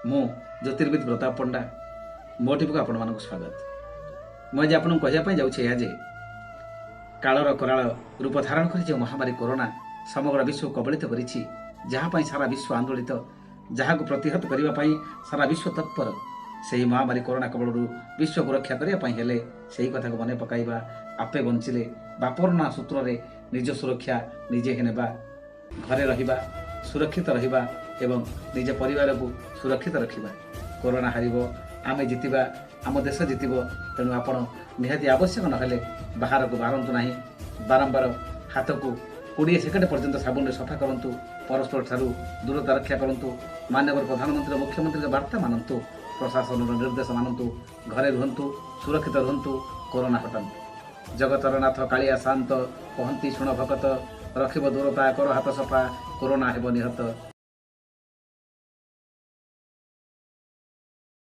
ମୁଁ ଜ୍ୟୋତିର୍ବିଦ ପ୍ରତାପ ପଣ୍ଡା ମୋ ଟିଭିକୁ ଆପଣମାନଙ୍କୁ ସ୍ୱାଗତ। ମୁଁ ଆଜି ଆପଣଙ୍କୁ କହିବା ପାଇଁ ଯାଉଛି ଏହା ଯେ କାଳର କରାଳ ରୂପ ଧାରଣ କରି ଯେଉଁ ମହାମାରୀ କରୋନା ସମଗ୍ର ବିଶ୍ୱକୁ କବଳିତ କରିଛି, ଯାହା ପାଇଁ ସାରା ବିଶ୍ୱ ଆନ୍ଦୋଳିତ, ଯାହାକୁ ପ୍ରତିହତ କରିବା ପାଇଁ ସାରା ବିଶ୍ୱ ତତ୍ପର, ସେହି ମହାମାରୀ କରୋନା କବଳରୁ ବିଶ୍ୱକୁ ରକ୍ଷା କରିବା ପାଇଁ ହେଲେ ସେହି କଥାକୁ ମନେ ପକାଇବା, ଆପେ ବଞ୍ଚିଲେ ବାପର ନାଁ ସୂତ୍ରରେ ନିଜ ସୁରକ୍ଷା ନିଜେ ହିଁ ନେବା, ଘରେ ରହିବା, ସୁରକ୍ଷିତ ରହିବା ଏବଂ ନିଜ ପରିବାରକୁ ସୁରକ୍ଷିତ ରଖିବା। କରୋନା ହାରିବ, ଆମେ ଜିତିବା, ଆମ ଦେଶ ଜିତିବ। ତେଣୁ ଆପଣ ନିହାତି ଆବଶ୍ୟକ ନହେଲେ ବାହାରକୁ ବାହାରନ୍ତୁ ନାହିଁ। ବାରମ୍ବାର ହାତକୁ 20 ସେକେଣ୍ଡ ପର୍ଯ୍ୟନ୍ତ ସାବୁନରେ ସଫା କରନ୍ତୁ। ପରସ୍ପର ଠାରୁ ଦୂରତା ରକ୍ଷା କରନ୍ତୁ। ମାନ୍ୟବର ପ୍ରଧାନମନ୍ତ୍ରୀ ଓ ମୁଖ୍ୟମନ୍ତ୍ରୀଙ୍କ ବାର୍ତ୍ତା ମାନନ୍ତୁ। ପ୍ରଶାସନର ନିର୍ଦ୍ଦେଶ ମାନନ୍ତୁ। ଘରେ ରୁହନ୍ତୁ, ସୁରକ୍ଷିତ ରୁହନ୍ତୁ, କରୋନା ହଟାନ୍ତୁ। ଜଗତର ନାଥ କାଳିଆ ଶାନ୍ତ କହନ୍ତି ଶୁଣ ଭକତ, ରଖିବ ଦୂରତା, କର ହାତ ସଫା, କରୋନା ହେବ ନିହତ।